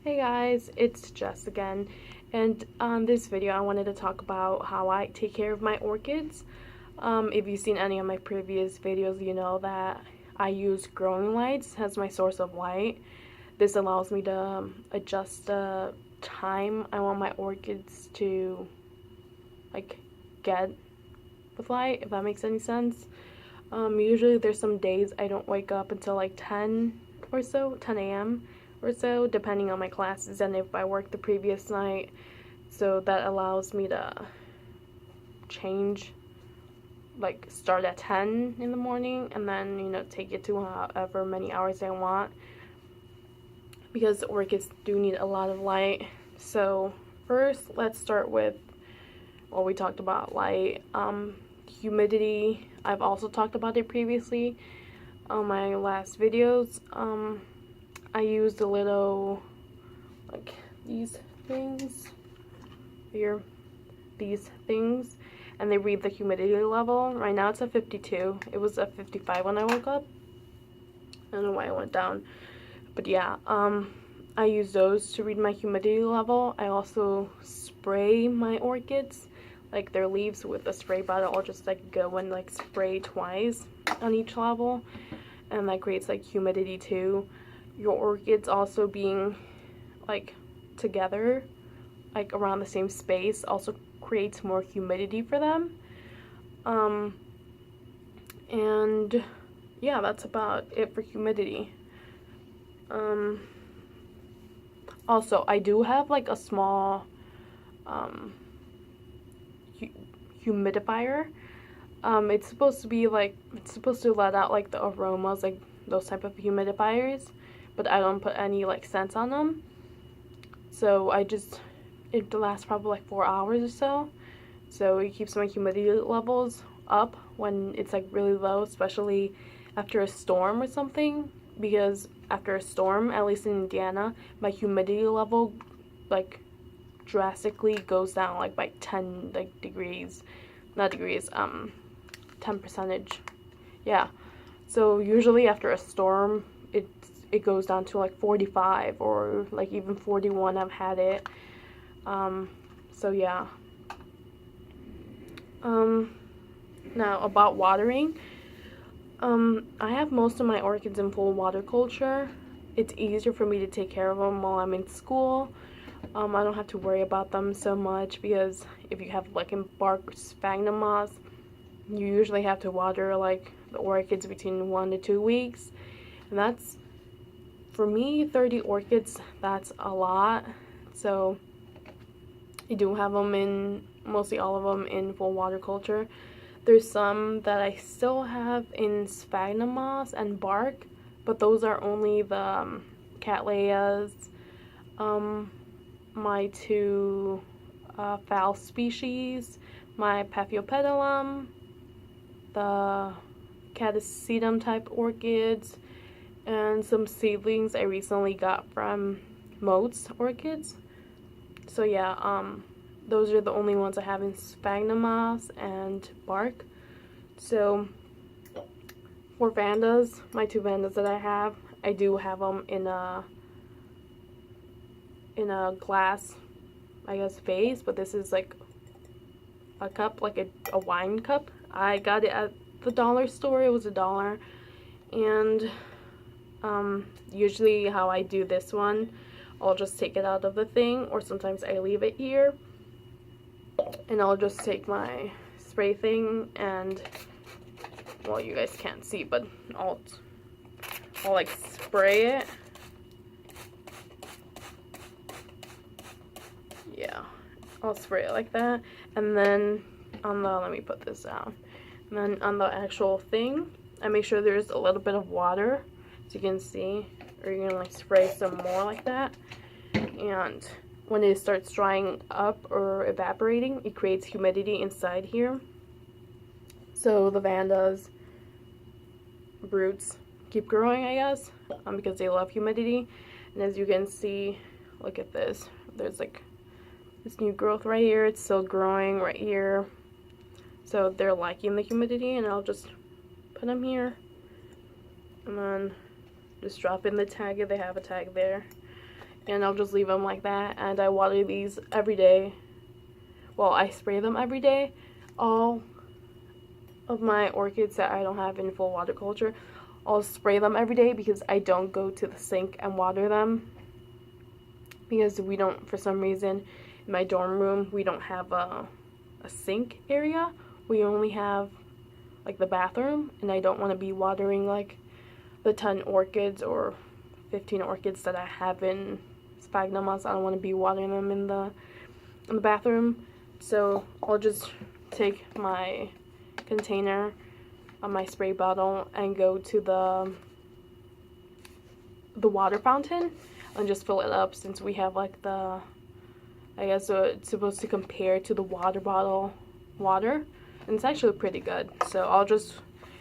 Hey guys, it's Jess again, and on this video I wanted to talk about how I take care of my orchids. If you've seen any of my previous videos, you know that I use growing lights as my source of light. This allows me to adjust the time I want my orchids to get with light, if that makes any sense. Usually there's some days I don't wake up until like 10 or so, 10 a.m. or so, depending on my classes and if I worked the previous night. So that allows me to change, like start at 10 in the morning and then, take it to however many hours I want, because orchids do need a lot of light. So first, let's start with what we talked about, light. Humidity, I've also talked about it previously on my last videos. I used a little, like these things here, and they read the humidity level. Right now it's at 52. It was at 55 when I woke up. I don't know why I went down, but yeah, I use those to read my humidity level. I also spray my orchids, like their leaves, with a spray bottle. I'll just like go and like spray twice on each level, and that creates like humidity too. Your orchids also being like together, like around the same space, also creates more humidity for them. And yeah, that's about it for humidity. Also, I do have like a small humidifier. It's supposed to let out like the aromas, like those type of humidifiers, but I don't put any like scents on them. So it lasts probably like 4 hours or so. So it keeps my humidity levels up when it's like really low, especially after a storm or something, because after a storm, at least in Indiana, my humidity level like drastically goes down like by 10 like degrees, not degrees, 10 percentage. Yeah. So usually after a storm, it goes down to like 45 or like even 41. I've had it. So yeah. Now about watering. I have most of my orchids in full water culture. It's easier for me to take care of them while I'm in school. I don't have to worry about them so much, because if you have lichen-bark sphagnum moss, you usually have to water like the orchids between 1 to 2 weeks, and that's, for me, 30 orchids, that's a lot. So I do have them in, mostly all of them in full water culture. There's some that I still have in sphagnum moss and bark, but those are only the cattleyas, my two fowl species, my paphiopedilum, the catasetum type orchids, and some seedlings I recently got from Moats Orchids. So yeah, those are the only ones I have in sphagnum moss and bark. So for vandas, my two vandas that I have, I do have them in a glass, I guess, vase, but this is like a cup, like a wine cup. I got it at the dollar store. It was $1. And usually how I do this one, I'll just take it out of the thing, or sometimes I leave it here, and I'll just take my spray thing and, well, you guys can't see, but I'll like spray it. Yeah, I'll spray it like that, and then on the, let me put this down, and then on the actual thing, I make sure there's a little bit of water, so you can see, or you're gonna like spray some more like that, and when it starts drying up or evaporating, it creates humidity inside here. So the vandas roots keep growing, I guess, because they love humidity. And as you can see, look at this. There's like this new growth right here. It's still growing right here. So they're liking the humidity, and I'll just put them here. And then just drop in the tag if they have a tag there. and I'll just leave them like that. And I water these every day. Well, I spray them every day. All of my orchids that I don't have in full water culture, I'll spray them every day because I don't go to the sink and water them. Because we don't, for some reason, in my dorm room, we don't have a sink area. We only have like the bathroom, and I don't want to be watering like the 10 orchids or 15 orchids that I have in sphagnum moss. I don't want to be watering them in the bathroom. So I'll just take my container on my spray bottle and go to the water fountain and just fill it up, since we have like the, I guess it's supposed to compare to the water bottle water, and it's actually pretty good. So I'll just,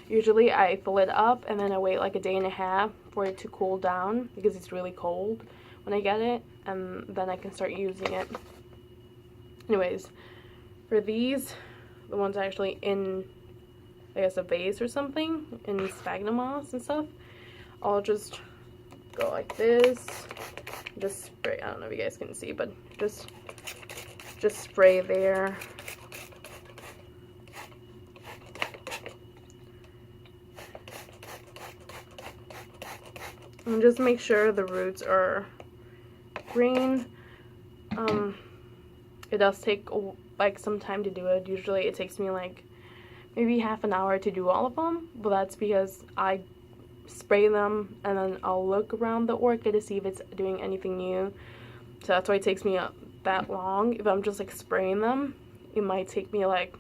usually I fill it up and then I wait like a day and a half for it to cool down because it's really cold when I get it, and then I can start using it. Anyways, for these, the ones actually in, I guess, a vase or something, in sphagnum moss and stuff, I'll just go like this, just spray. I don't know if you guys can see, but just spray there. And just make sure the roots are green. It does take like some time to do it. Usually it takes me like maybe half an hour to do all of them, but that's because I spray them and then I'll look around the orchid to see if it's doing anything new. So that's why it takes me that long. If I'm just like spraying them, it might take me like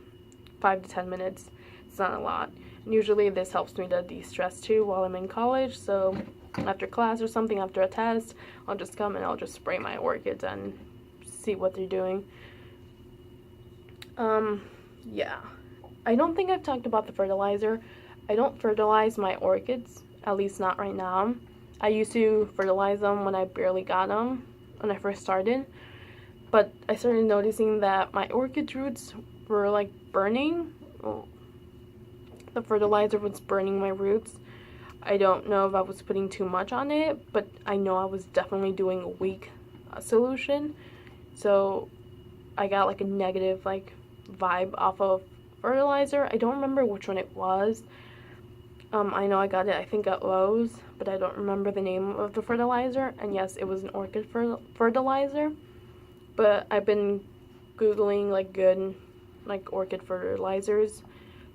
5 to 10 minutes. It's not a lot. And usually this helps me to de-stress too while I'm in college. So after class or something, after a test, I'll just come and I'll just spray my orchids and see what they're doing. Yeah, I don't think I've talked about the fertilizer. I don't fertilize my orchids, at least not right now. I used to fertilize them when I barely got them, when I first started, but I started noticing that my orchid roots were like burning. The fertilizer was burning my roots. I don't know if I was putting too much on it, but I know I was definitely doing a weak solution. So I got like a negative like vibe off of fertilizer. I don't remember which one it was. I know I got it, I think, at Lowe's, but I don't remember the name of the fertilizer. And yes, it was an orchid fertilizer. But I've been Googling like good like orchid fertilizers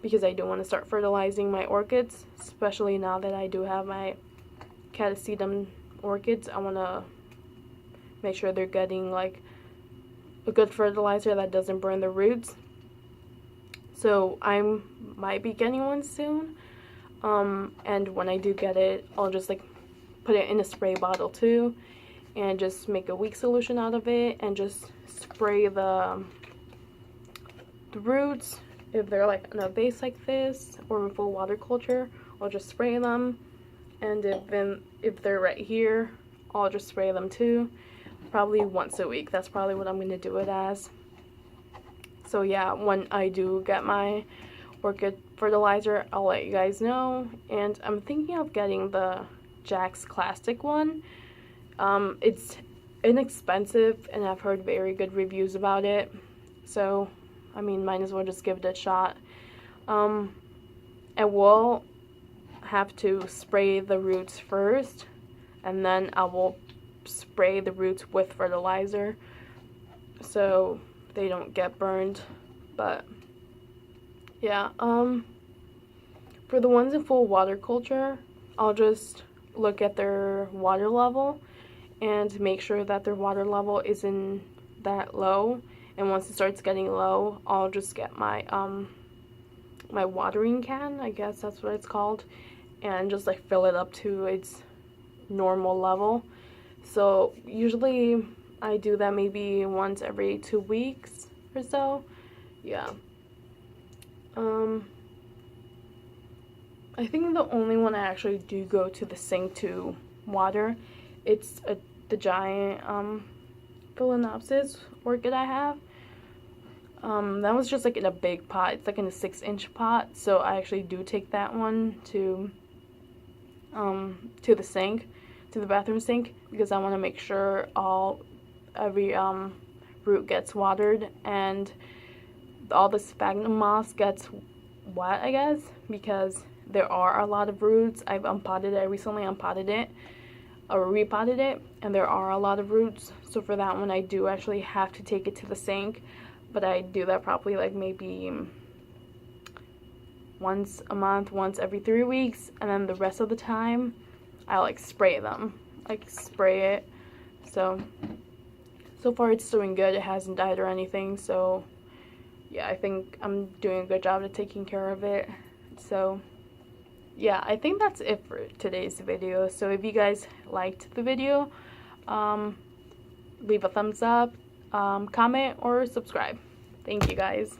because I do want to start fertilizing my orchids, especially now that I do have my catasetum orchids. I want to make sure they're getting like a good fertilizer that doesn't burn the roots. So I might be getting one soon. And when I do get it, I'll just like put it in a spray bottle too, and just make a weak solution out of it and just spray the roots. If they're like in a vase like this or in full water culture, I'll just spray them. And if they're right here, I'll just spray them too. Probably once a week. That's probably what I'm going to do it as. So yeah, when I do get my orchid fertilizer, I'll let you guys know. And I'm thinking of getting the Jack's Classic one. It's inexpensive and I've heard very good reviews about it. So, I mean, might as well just give it a shot. I will have to spray the roots first, and then I will spray the roots with fertilizer so they don't get burned. But yeah, for the ones in full water culture, I'll just look at their water level and make sure that their water level isn't that low. And once it starts getting low, I'll just get my my watering can, I guess that's what it's called, and just like fill it up to its normal level. So usually I do that maybe once every 2 weeks or so. Yeah. I think the only one I actually do go to the sink to water, it's the giant Phalaenopsis orchid I have. That was just like in a big pot. It's like in a 6-inch pot, so I actually do take that one to the sink to the bathroom sink because I want to make sure every root gets watered and all the sphagnum moss gets wet, I guess, because there are a lot of roots. I've unpotted it. I recently unpotted it or repotted it, and there are a lot of roots. So for that one, I do actually have to take it to the sink, but I do that probably like maybe once a month, once every 3 weeks, and then the rest of the time I like spray them, like spray it. So far it's doing good. It hasn't died or anything, so yeah, I think I'm doing a good job of taking care of it. So yeah, I think that's it for today's video. So if you guys liked the video, leave a thumbs up, comment, or subscribe. Thank you guys.